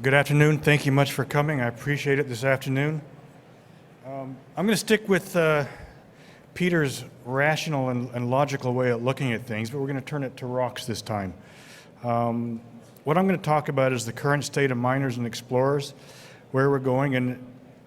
Good afternoon. Thank you much for coming. I appreciate it this afternoon. I'm going to stick with Peter's rational and logical way of looking at things, but we're going to turn it to rocks this time. What I'm going to talk about is the current state of miners and explorers, where we're going, and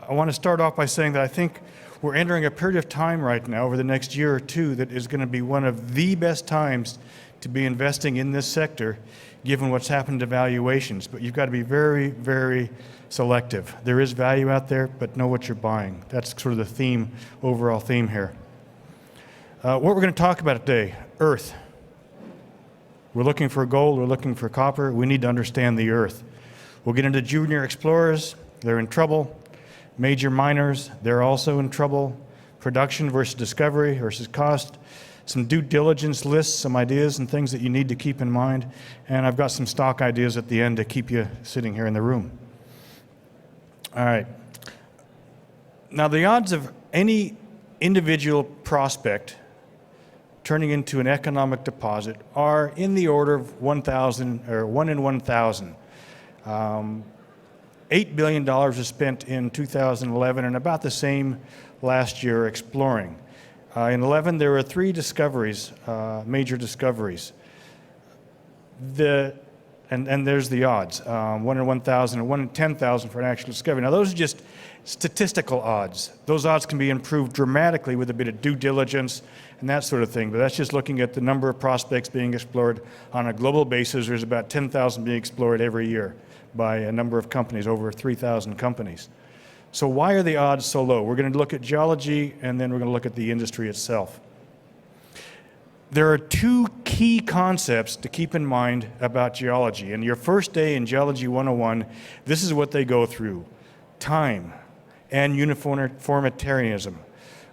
I want to start off by saying that I think we're entering a period of time right now over the next year or two that is going to be one of the best times to be investing in this sector, given what's happened to valuations. But you've got to be very, very selective. There is value out there, but know what you're buying. That's sort of the theme, overall theme here. What we're going to talk about today, Earth. We're looking for gold, we're looking for copper. We need to understand the Earth. We'll get into junior explorers. They're in trouble. Major miners, they're also in trouble. Production versus discovery versus cost. Some due diligence lists, some ideas and things that you need to keep in mind. And I've got some stock ideas at the end to keep you sitting here in the room. All right. Now, the odds of any individual prospect turning into an economic deposit are in the order of 1,000 or 1 in 1,000. $8 billion was spent in 2011 and about the same last year exploring. In 11, there were 3 discoveries, major discoveries. And there's the odds, 1 in 1,000 or 1 in 10,000 for an actual discovery. Now, those are just statistical odds. Those odds can be improved dramatically with a bit of due diligence and that sort of thing, but that's just looking at the number of prospects being explored on a global basis. There's about 10,000 being explored every year by a number of companies, over 3,000 companies. So why are the odds so low? We're going to look at geology, and then we're going to look at the industry itself. There are 2 key concepts to keep in mind about geology. And your first day in Geology 101, this is what they go through: time and uniformitarianism.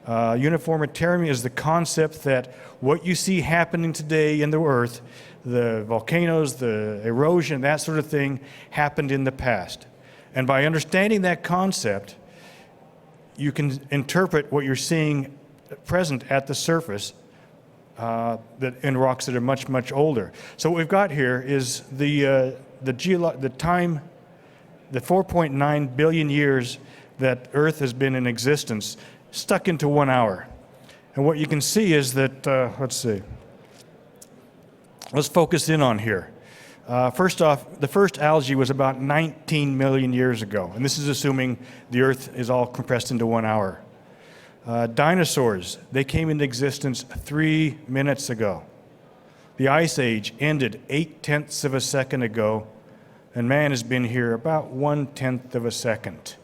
Uniformitarianism is the concept that what you see happening today in the Earth, the volcanoes, the erosion, that sort of thing, happened in the past. And by understanding that concept, you can interpret what you're seeing present at the surface in rocks that are much, much older. So what we've got here is the time, the 4.9 billion years that Earth has been in existence, stuck into 1 hour. And what you can see is that, let's focus in on here. First off, the first algae was about 19 million years ago, and this is assuming the Earth is all compressed into 1 hour. Dinosaurs, they came into existence 3 minutes ago. The Ice Age ended 0.8 of a second ago, and man has been here about 1/10 of a second.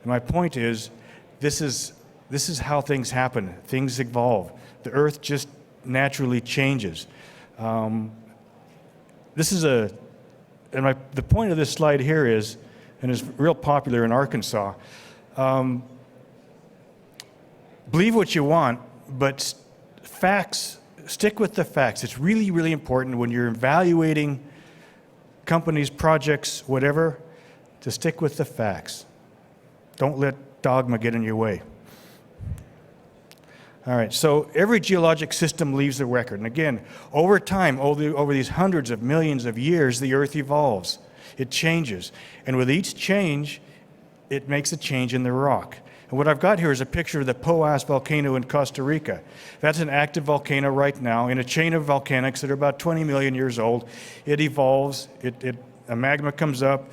And my point is, this is how things happen. Things evolve. The Earth just naturally changes. The point of this slide here is, and it's real popular in Arkansas, believe what you want, but facts, stick with the facts. It's really, really important when you're evaluating companies, projects, whatever, to stick with the facts. Don't let dogma get in your way. All right, so every geologic system leaves a record. And again, over time, over these hundreds of millions of years, the Earth evolves. It changes. And with each change, it makes a change in the rock. And what I've got here is a picture of the Poas volcano in Costa Rica. That's an active volcano right now in a chain of volcanics that are about 20 million years old. It evolves, a magma comes up,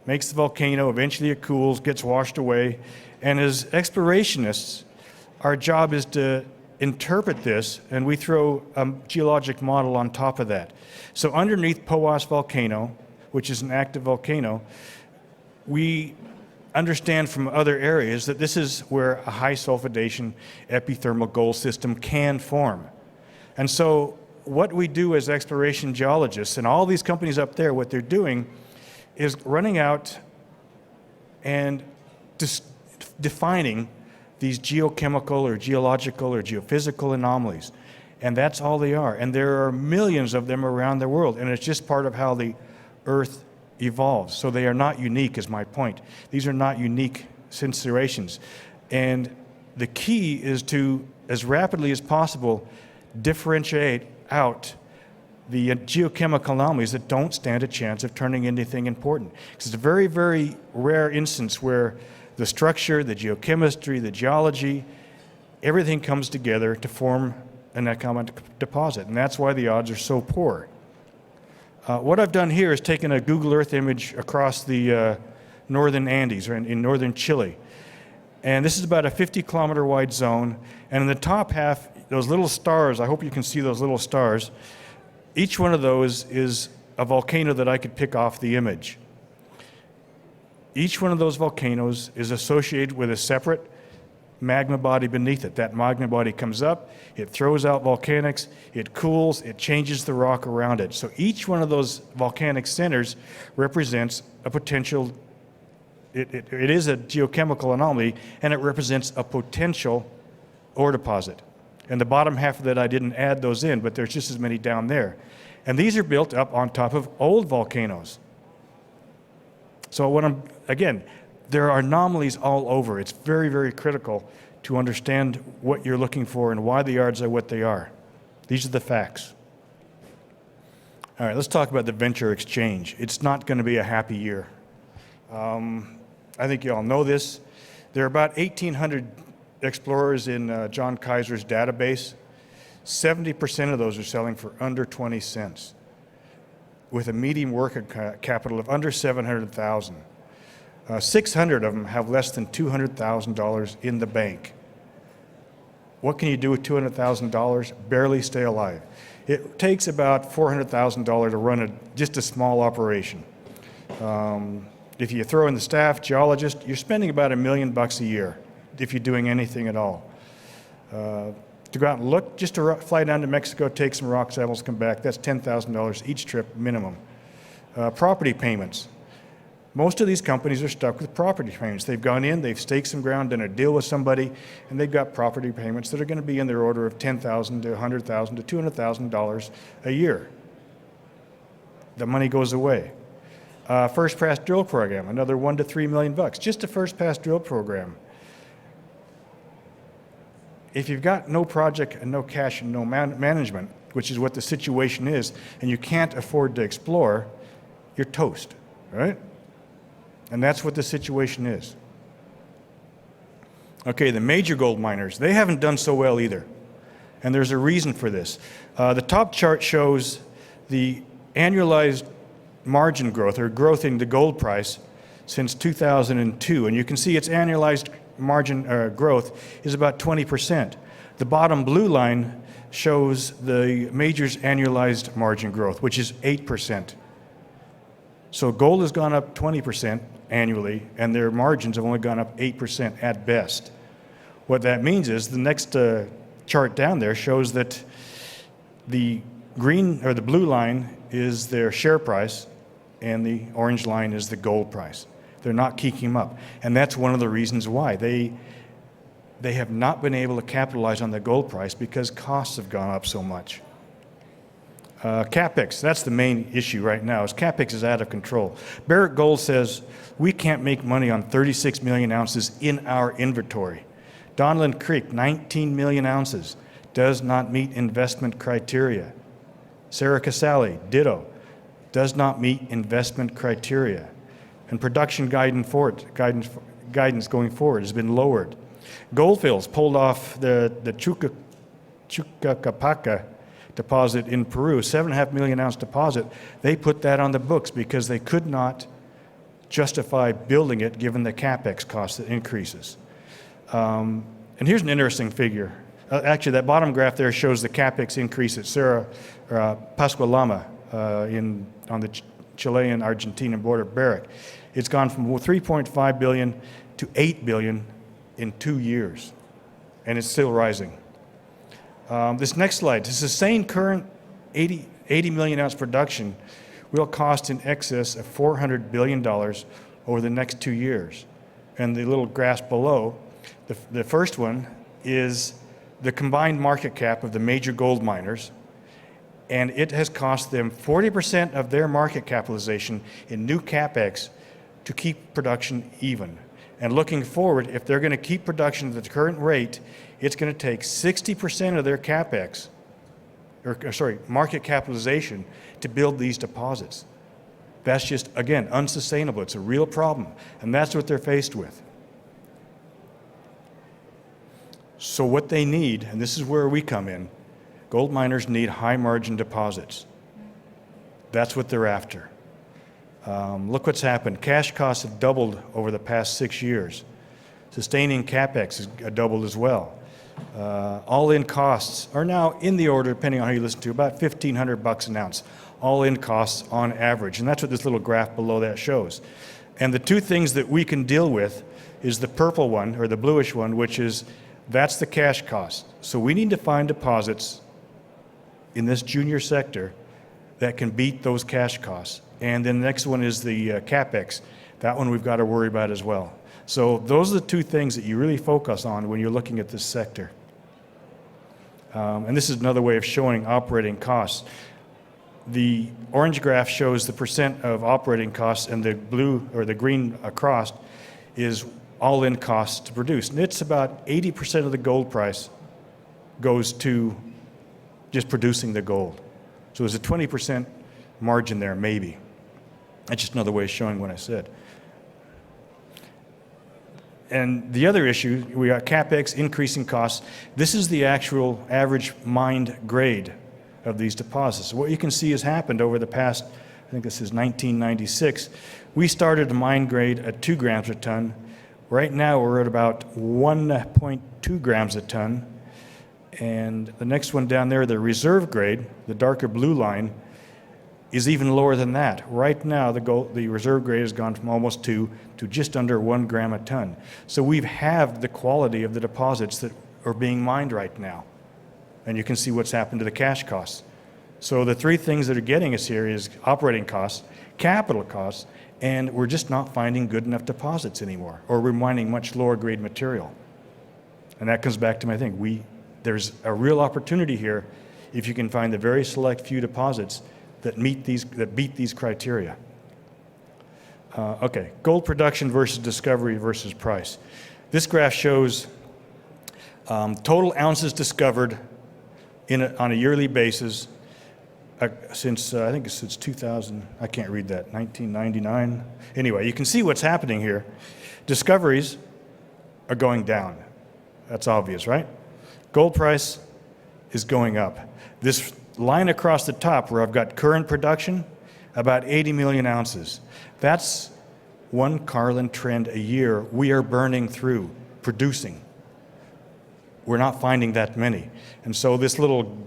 makes the volcano, eventually it cools, gets washed away. And as explorationists, our job is to interpret this, and we throw a geologic model on top of that. So underneath Poas volcano, which is an active volcano, we understand from other areas that this is where a high sulfidation epithermal gold system can form. And so what we do as exploration geologists, and all these companies up there, what they're doing is running out and defining these geochemical or geological or geophysical anomalies. And that's all they are. And there are millions of them around the world. And it's just part of how the Earth evolves. So they are not unique, is my point. These are not unique situations. And the key is to, as rapidly as possible, differentiate out the geochemical anomalies that don't stand a chance of turning into anything important. Because it's a very, very rare instance where the structure, the geochemistry, the geology, everything comes together to form an economic deposit, and that's why the odds are so poor. What I've done here is taken a Google Earth image across the northern Andes, or in northern Chile. And this is about a 50-kilometer wide zone, and in the top half, those little stars, I hope you can see those little stars, each one of those is a volcano that I could pick off the image. Each one of those volcanoes is associated with a separate magma body beneath it. That magma body comes up, it throws out volcanics, it cools, it changes the rock around it. So each one of those volcanic centers represents a potential, it is a geochemical anomaly, and it represents a potential ore deposit. And the bottom half of that, I didn't add those in, but there's just as many down there. And these are built up on top of old volcanoes. So again, there are anomalies all over. It's very, very critical to understand what you're looking for and why the odds are what they are. These are the facts. All right, let's talk about the venture exchange. It's not going to be a happy year. I think you all know this. There are about 1,800 explorers in John Kaiser's database. 70% of those are selling for under 20 cents, with a median working capital of under 700,000. 600 of them have less than $200,000 in the bank. What can you do with $200,000? Barely stay alive. It takes about $400,000 to run just a small operation. If you throw in the staff, geologist, you're spending about $1 million a year if you're doing anything at all. To go out and look, just to fly down to Mexico, take some rock samples, come back, that's $10,000 each trip minimum. Property payments. Most of these companies are stuck with property payments. They've gone in, they've staked some ground, done a deal with somebody, and they've got property payments that are going to be in their order of $10,000 to $100,000 to $200,000 a year. The money goes away. First pass drill program, another $1 to $3 million, just a first pass drill program. If you've got no project and no cash and no management, which is what the situation is, and you can't afford to explore, you're toast, right? And that's what the situation is. Okay, the major gold miners, they haven't done so well either. And there's a reason for this. The top chart shows the annualized margin growth, or growth in the gold price, since 2002. And you can see its annualized margin growth is about 20%. The bottom blue line shows the majors' annualized margin growth, which is 8%. So gold has gone up 20% annually, and their margins have only gone up 8% at best. What that means is the next chart down there shows that the green or the blue line is their share price, and the orange line is the gold price. They're not keeping up, and that's one of the reasons why they have not been able to capitalize on the gold price, because costs have gone up so much. Capex, that's the main issue right now, is Capex is out of control. Barrick Gold says we can't make money on 36 million ounces in our inventory. Donlin Creek, 19 million ounces, does not meet investment criteria. Sarah Casale, ditto, does not meet investment criteria. And production guidance going forward has been lowered. Goldfields pulled off the Chuquicamata deposit in Peru, 7.5 million ounce deposit. They put that on the books because they could not justify building it given the Capex cost that increases. And here's an interesting figure. Actually, that bottom graph there shows the Capex increase at Cerro Pascua-Lama on the Chilean-Argentinian border, Barrick. It's gone from 3.5 billion to 8 billion in 2 years, and it's still rising. This next slide, to sustain current 80 million ounce production will cost in excess of $400 billion over the next 2 years. And the little graphs below, the first one is the combined market cap of the major gold miners, and it has cost them 40% of their market capitalization in new Capex to keep production even. And looking forward, if they're going to keep production at the current rate, it's going to take 60% of their Capex market capitalization to build these deposits. That's just, again, unsustainable. It's a real problem, and that's what they're faced with. So what they need, and this is where we come in, gold miners need high margin deposits. That's what they're after. Look what's happened. Cash costs have doubled over the past 6 years. Sustaining Capex has doubled as well. All-in costs are now in the order, depending on how you listen to, about $1,500 an ounce. All-in costs on average, and that's what this little graph below that shows. And the two things that we can deal with is the purple one, or the bluish one, which is, that's the cash cost. So we need to find deposits in this junior sector that can beat those cash costs. And then the next one is the Capex. That one we've got to worry about as well. So those are the two things that you really focus on when you're looking at this sector. And this is another way of showing operating costs. The orange graph shows the percent of operating costs, and the blue or the green across is all-in costs to produce. And it's about 80% of the gold price goes to just producing the gold. So there's a 20% margin there, maybe. That's just another way of showing what I said. And the other issue, we got Capex, increasing costs. This is the actual average mined grade of these deposits. What you can see has happened over the past, I think this is 1996. We started a mine grade at 2 grams a ton. Right now we're at about 1.2 grams a ton. And the next one down there, the reserve grade, the darker blue line, is even lower than that. Right now, the reserve grade has gone from almost 2 to just under 1 gram a ton. So we've halved the quality of the deposits that are being mined right now. And you can see what's happened to the cash costs. So the three things that are getting us here is operating costs, capital costs, and we're just not finding good enough deposits anymore, or we're mining much lower grade material. And that comes back to my thing. There's a real opportunity here if you can find the very select few deposits that beat these criteria. Okay, gold production versus discovery versus price. This graph shows total ounces discovered on a yearly basis since, I think it's since 2000, I can't read that, 1999. Anyway, you can see what's happening here. Discoveries are going down. That's obvious, right? Gold price is going up. This line across the top where I've got current production, about 80 million ounces. That's one Carlin trend a year we are burning through, producing. We're not finding that many. And so this little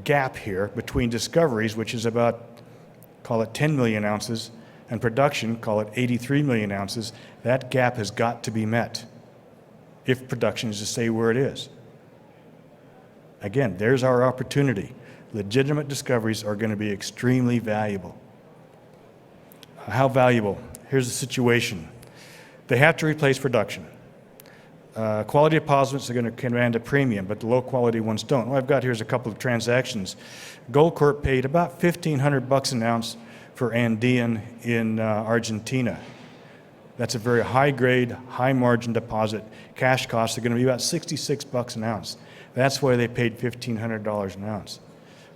gap here between discoveries, which is about, call it 10 million ounces, and production, call it 83 million ounces, that gap has got to be met if production is to stay where it is. Again, there's our opportunity. Legitimate discoveries are going to be extremely valuable. How valuable? Here's the situation. They have to replace production. Quality deposits are going to command a premium, but the low-quality ones don't. What I've got here is a couple of transactions. Goldcorp paid about $1,500 an ounce for Andean in Argentina. That's a very high-grade, high-margin deposit. Cash costs are going to be about $66 an ounce. That's why they paid $1,500 an ounce.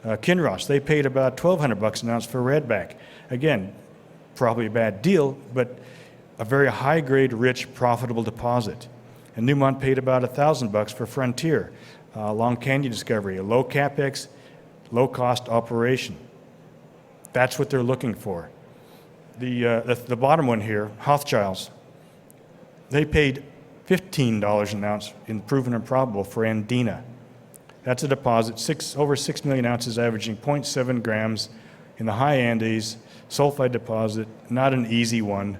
Kinross, they paid about $1,200 an ounce for Redback. Again, probably a bad deal, but a very high-grade, rich, profitable deposit. And Newmont paid about $1,000 for Frontier, Long Canyon discovery, a low capex, low-cost operation. That's what they're looking for. The bottom one here, Hochschild's, they paid $15 an ounce in proven and probable for Andina. That's a deposit, over 6 million ounces, averaging 0.7 grams in the high Andes, sulfide deposit, not an easy one.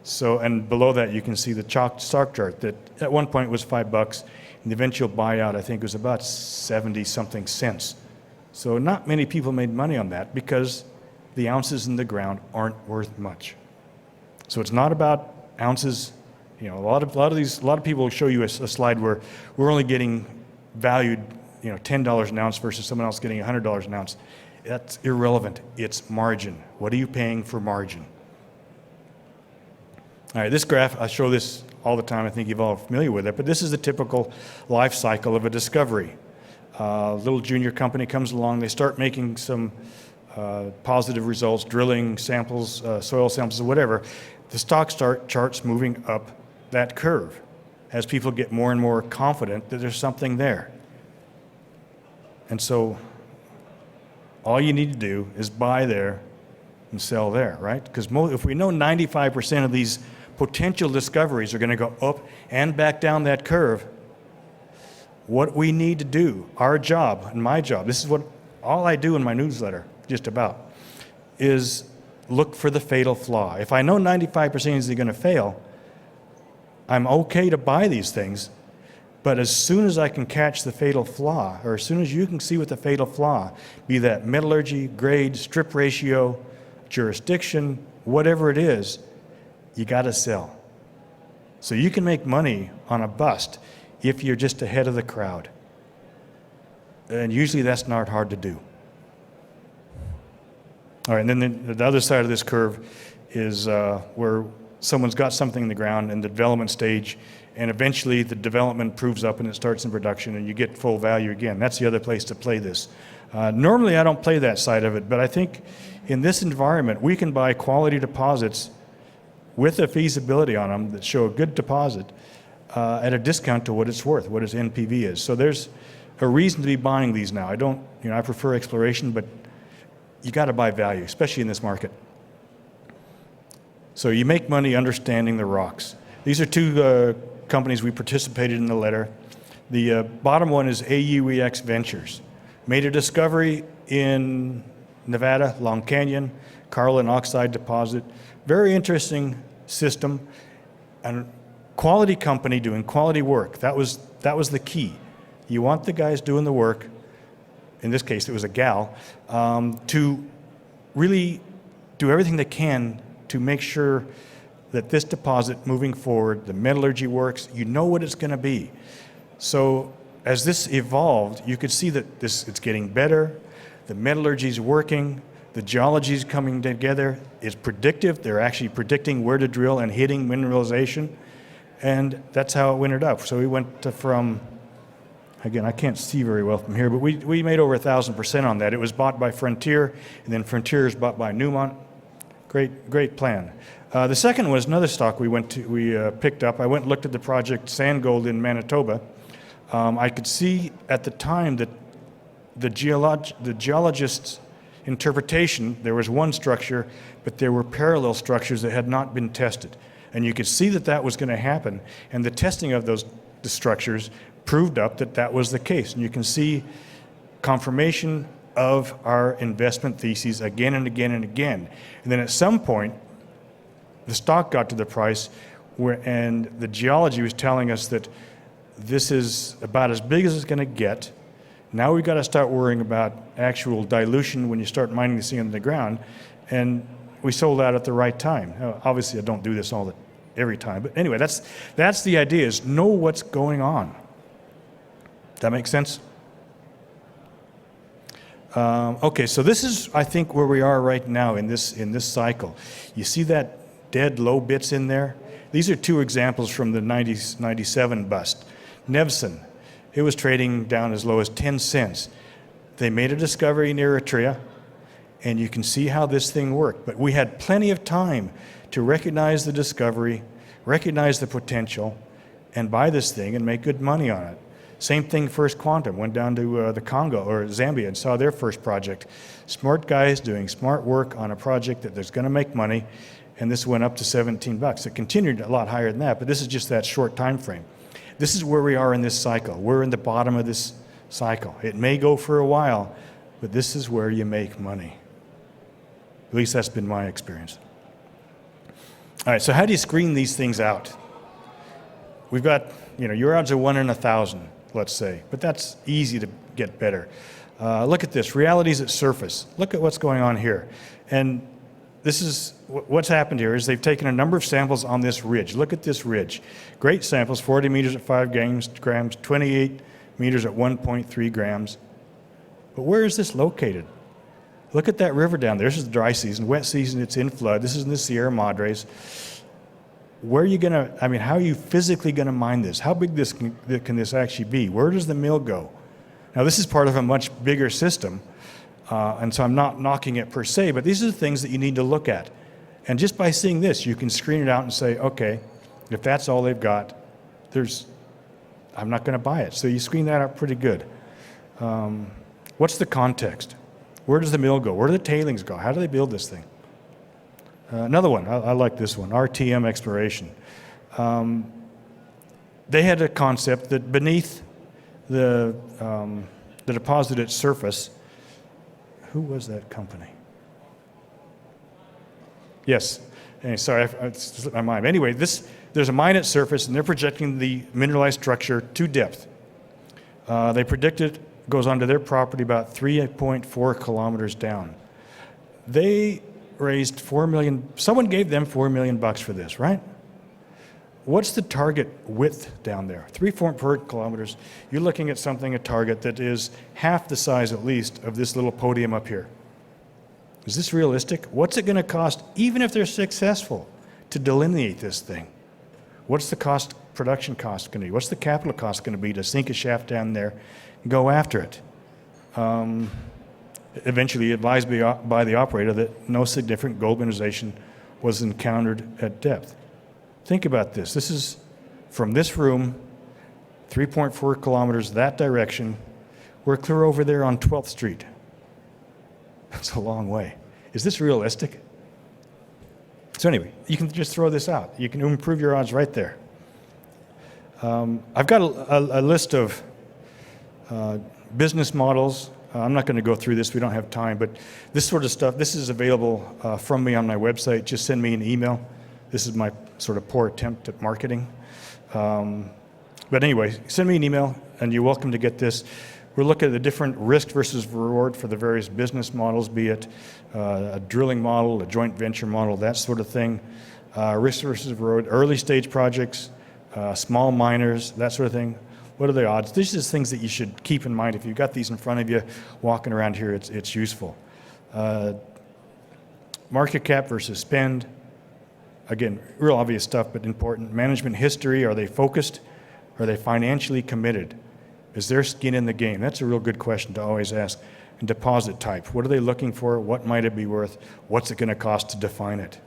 So, and below that you can see the stock chart that at one point was $5, and the eventual buyout I think was about 70-something cents. So not many people made money on that because the ounces in the ground aren't worth much. So it's not about ounces. You know, a lot of people will show you a slide where we're only getting valued, $10 an ounce versus someone else getting $100 an ounce. That's irrelevant. It's margin. What are you paying for margin? All right, this graph, I show this all the time. I think you're all familiar with it, but this is the typical life cycle of a discovery. Little junior company comes along, they start making some positive results, drilling samples, soil samples, or whatever. The stock charts moving up that curve as people get more and more confident that there's something there. And so all you need to do is buy there and sell there, right? Because if we know 95% of these potential discoveries are going to go up and back down that curve, what we need to do, our job and my job, this is what all I do in my newsletter, just about, is look for the fatal flaw. If I know 95% is going to fail, I'm okay to buy these things, but as soon as I can catch the fatal flaw, or as soon as you can see what the fatal flaw, be that metallurgy, grade, strip ratio, jurisdiction, whatever it is, you got to sell. So you can make money on a bust if you're just ahead of the crowd. And usually that's not hard to do. All right, and then the other side of this curve is where someone's got something in the ground in the development stage, and eventually the development proves up and it starts in production and you get full value again. That's the other place to play this. Normally I don't play that side of it, but I think in this environment we can buy quality deposits with a feasibility on them that show a good deposit at a discount to what it's worth, what its NPV is. So there's a reason to be buying these now. I prefer exploration, but you got to buy value, especially in this market. So you make money understanding the rocks. These are two companies we participated in the letter. The bottom one is AUEX Ventures. Made a discovery in Nevada, Long Canyon, Carlin oxide deposit. Very interesting system, and quality company doing quality work. That was the key. You want the guys doing the work, in this case it was a gal, to really do everything they can to make sure that this deposit moving forward, the metallurgy works, you know what it's going to be. So as this evolved, you could see that it's getting better, the metallurgy is working, the geology is coming together, it's predictive, they're actually predicting where to drill and hitting mineralization, and that's how it went up. So we went from, again, I can't see very well from here, but we made over 1,000% on that. It was bought by Frontier, and then Frontier is bought by Newmont. Great plan. The second was another stock we picked up. I went and looked at the project Sandgold in Manitoba. I could see at the time that the geologist's interpretation, there was one structure, but there were parallel structures that had not been tested. And you could see that that was going to happen, and the testing of the structures proved up that that was the case. And you can see confirmation of our investment theses again and again and again. And then at some point, the stock got to the price and the geology was telling us that this is about as big as it's going to get. Now we've got to start worrying about actual dilution when you start mining this thing in the ground. And we sold out at the right time. Now, obviously, I don't do this every time. But anyway, that's the idea, is know what's going on. That makes sense? Okay, so this is, I think, where we are right now in this cycle. You see that dead low bits in there? These are two examples from the 97 bust. Nevson, it was trading down as low as 10 cents. They made a discovery in Eritrea, and you can see how this thing worked. But we had plenty of time to recognize the discovery, recognize the potential, and buy this thing and make good money on it. Same thing, First Quantum, went down to the Congo or Zambia and saw their first project. Smart guys doing smart work on a project that there's going to make money, and this went up to 17 bucks. It continued a lot higher than that, but this is just that short time frame. This is where we are in this cycle. We're in the bottom of this cycle. It may go for a while, but this is where you make money. At least that's been my experience. All right, so how do you screen these things out? We've got, your odds are 1 in 1,000. Let's say, but that's easy to get better. Look at this, realities at surface. Look at what's going on here. And this is, what's happened here is they've taken a number of samples on this ridge. Look at this ridge. Great samples, 40 meters at 5 grams, 28 meters at 1.3 grams. But where is this located? Look at that river down there. This is the dry season. Wet season, it's in flood. This is in the Sierra Madres. Where are you going to, how are you physically going to mine this? How big can this actually be? Where does the mill go? Now, this is part of a much bigger system, and so I'm not knocking it per se, but these are the things that you need to look at. And just by seeing this, you can screen it out and say, okay, if that's all they've got, I'm not going to buy it. So you screen that out pretty good. What's the context? Where does the mill go? Where do the tailings go? How do they build this thing? Another one, I like this one, RTM exploration. They had a concept that beneath the deposit at surface, who was that company? Yes. Anyway, sorry, it slipped my mind. Anyway, there's a mine at surface, and they're projecting the mineralized structure to depth. They predict it goes onto their property about 3.4 kilometers down. They raised $4 million. Someone gave them $4 million for this, right? What's the target width down there? 3.4 kilometers. You're looking at a target that is half the size, at least, of this little podium up here. Is this realistic? What's it going to cost, even if they're successful, to delineate this thing? What's the production cost going to be? What's the capital cost going to be to sink a shaft down there and go after it? Eventually advised by the operator that no significant gold mineralization was encountered at depth. Think about this. This is from this room, 3.4 kilometers that direction. We're clear over there on 12th Street. That's a long way. Is this realistic? So anyway, you can just throw this out. You can improve your odds right there. I've got a list of business models. I'm not going to go through this. We don't have time. But this sort of stuff, this is available from me on my website. Just send me an email. This is my sort of poor attempt at marketing. But anyway, send me an email, and you're welcome to get this. We're looking at the different risk versus reward for the various business models, be it a drilling model, a joint venture model, that sort of thing. Risk versus reward, early stage projects, small miners, that sort of thing. What are the odds? These are things that you should keep in mind. If you've got these in front of you, walking around here, it's useful. Market cap versus spend. Again, real obvious stuff, but important. Management history, are they focused? Are they financially committed? Is there skin in the game? That's a real good question to always ask. And deposit type, what are they looking for? What might it be worth? What's it going to cost to define it?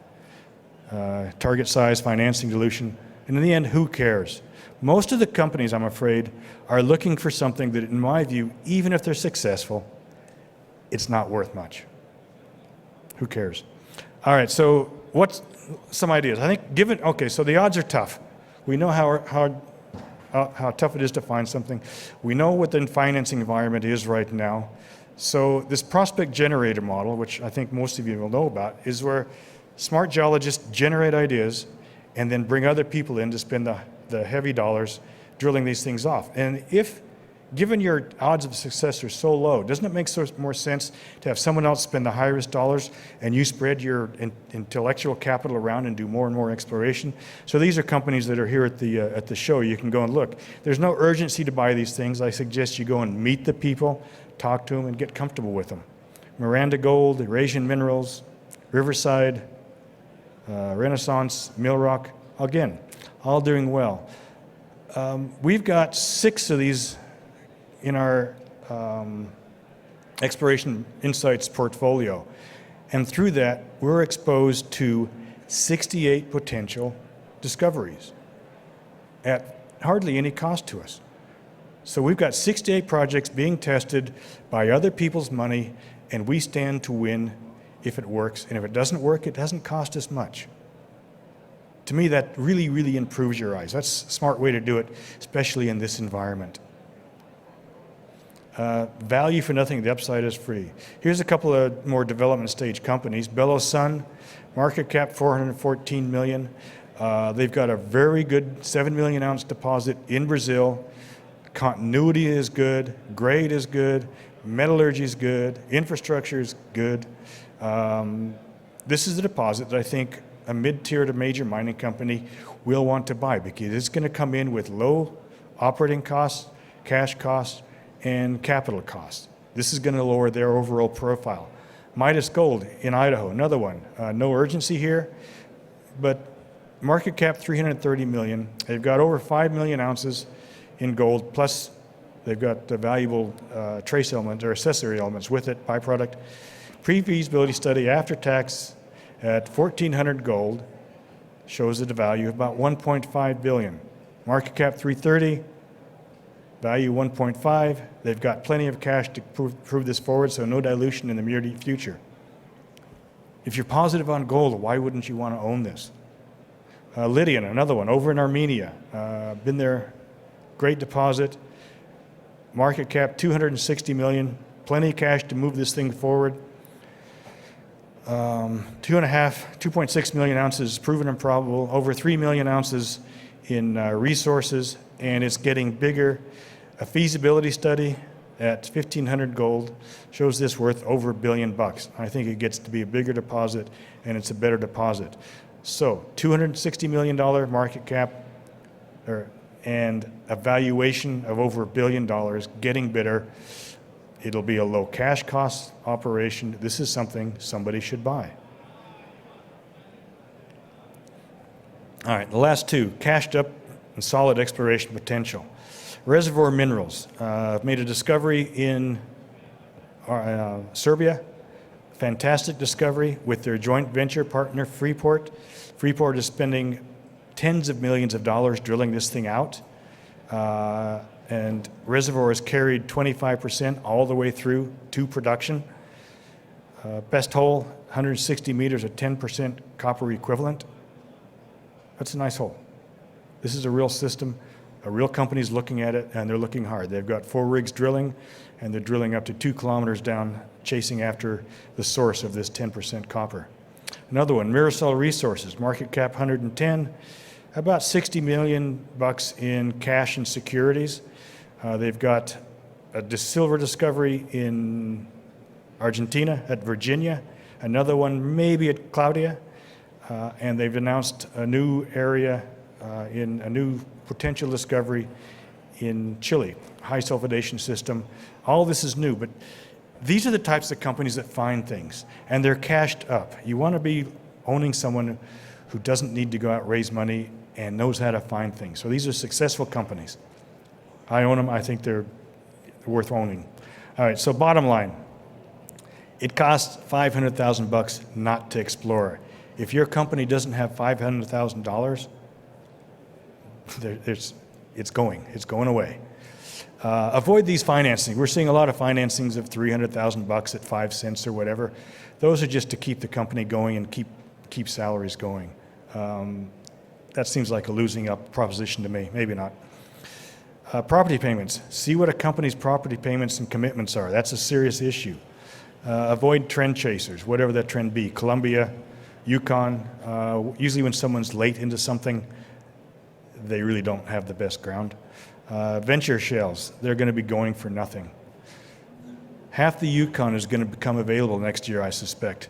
Target size, financing dilution, and in the end, who cares? Most of the companies, I'm afraid, are looking for something that, in my view, even if they're successful, it's not worth much. Who cares? All right, so what's some ideas? I think okay, so the odds are tough. We know how tough it is to find something. We know what the financing environment is right now. So this prospect generator model, which I think most of you will know about, is where smart geologists generate ideas and then bring other people in to spend the heavy dollars drilling these things off. And if, given your odds of success are so low, doesn't it make more sense to have someone else spend the highest dollars and you spread your intellectual capital around and do more and more exploration? So these are companies that are here at the show. You can go and look. There's no urgency to buy these things. I suggest you go and meet the people, talk to them, and get comfortable with them. Miranda Gold, Eurasian Minerals, Riverside, Renaissance, Millrock, again, all doing well. We've got 6 of these in our Exploration Insights portfolio. And through that, we're exposed to 68 potential discoveries at hardly any cost to us. So we've got 68 projects being tested by other people's money, and we stand to win if it works. And if it doesn't work, it doesn't cost us much. To me, that really, really improves your eyes. That's a smart way to do it, especially in this environment. Value for nothing, the upside is free. Here's a couple of more development stage companies. Belo Sun, market cap $414 million. They've got a very good 7 million ounce deposit in Brazil. Continuity is good, grade is good, metallurgy is good, infrastructure is good. This is a deposit that I think a mid-tier to major mining company will want to buy because it's going to come in with low operating costs, cash costs, and capital costs. This is going to lower their overall profile. Midas Gold in Idaho, another one. No urgency here, but market cap $330 million. They've got over 5 million ounces in gold, plus They've got valuable trace elements or accessory elements with it, byproduct. Pre-feasibility study after tax at $1,400 gold shows it a value of about $1.5 billion. Market cap 330, value 1.5. They've got plenty of cash to prove this forward, so no dilution in the near future. If you're positive on gold, why wouldn't you want to own this? Lydian, another one, over in Armenia. Been there, great deposit. Market cap 260 million, plenty of cash to move this thing forward. 2.6 million ounces proven and probable, over 3 million ounces in resources, and it's getting bigger. A feasibility study at $1,500 gold shows this worth over $1 billion. I think it gets to be a bigger deposit, and it's a better deposit. So $260 million market cap, and a valuation of over $1 billion, getting better. It'll be a low cash cost operation. This is something somebody should buy. All right, the last two, cashed up and solid exploration potential. Reservoir Minerals made a discovery in Serbia. Fantastic discovery with their joint venture partner, Freeport. Freeport is spending tens of millions of dollars drilling this thing out. And Reservoir has carried 25% all the way through to production. Best hole, 160 meters at 10% copper equivalent. That's a nice hole. This is a real system. A real company's looking at it, and they're looking hard. They've got 4 rigs drilling, and they're drilling up to 2 kilometers down, chasing after the source of this 10% copper. Another one, Mirasol Resources, market cap 110, about $60 million in cash and securities. They've got a silver discovery in Argentina at Virginia, another one maybe at Claudia, and they've announced a new area in a new potential discovery in Chile, high sulfidation system. All this is new, but these are the types of companies that find things, and they're cashed up. You want to be owning someone who doesn't need to go out and raise money and knows how to find things. So these are successful companies. I own them. I think they're worth owning. All right, so bottom line, it costs $500,000 not to explore. If your company doesn't have $500,000, it's going away. Avoid these financing. We're seeing a lot of financings of $300,000 at 5 cents or whatever. Those are just to keep the company going and keep salaries going. That seems like a losing up proposition to me. Maybe not. Property payments. See what a company's property payments and commitments are. That's a serious issue. Avoid trend chasers, whatever that trend be. Colombia, Yukon. Usually when someone's late into something, they really don't have the best ground. Venture shells, they're going to be going for nothing. Half the Yukon is going to become available next year, I suspect.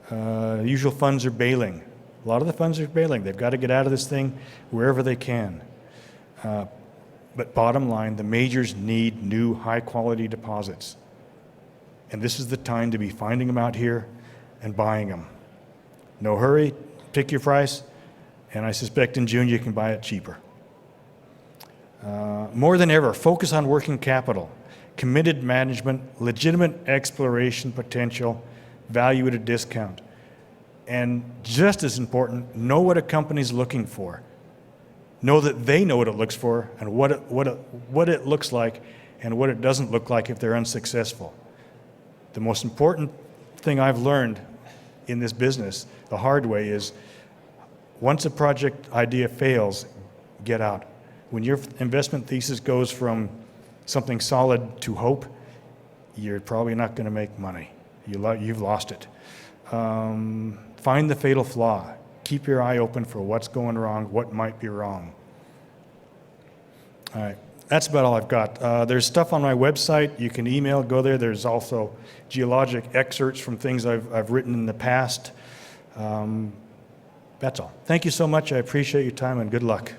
Usual funds are bailing. A lot of the funds are bailing. They've got to get out of this thing wherever they can. But bottom line, the majors need new high-quality deposits. And this is the time to be finding them out here and buying them. No hurry, pick your price, and I suspect in June you can buy it cheaper. More than ever, focus on working capital, committed management, legitimate exploration potential, value at a discount. And just as important, know what a company's looking for. Know that they know what it looks for and what it looks like and what it doesn't look like if they're unsuccessful. The most important thing I've learned in this business the hard way is once a project idea fails, get out. When your investment thesis goes from something solid to hope, you're probably not going to make money. You've lost it. Find the fatal flaw. Keep your eye open for what's going wrong, what might be wrong. All right, that's about all I've got. There's stuff on my website. You can go there. There's also geologic excerpts from things I've written in the past. That's all. Thank you so much. I appreciate your time and good luck.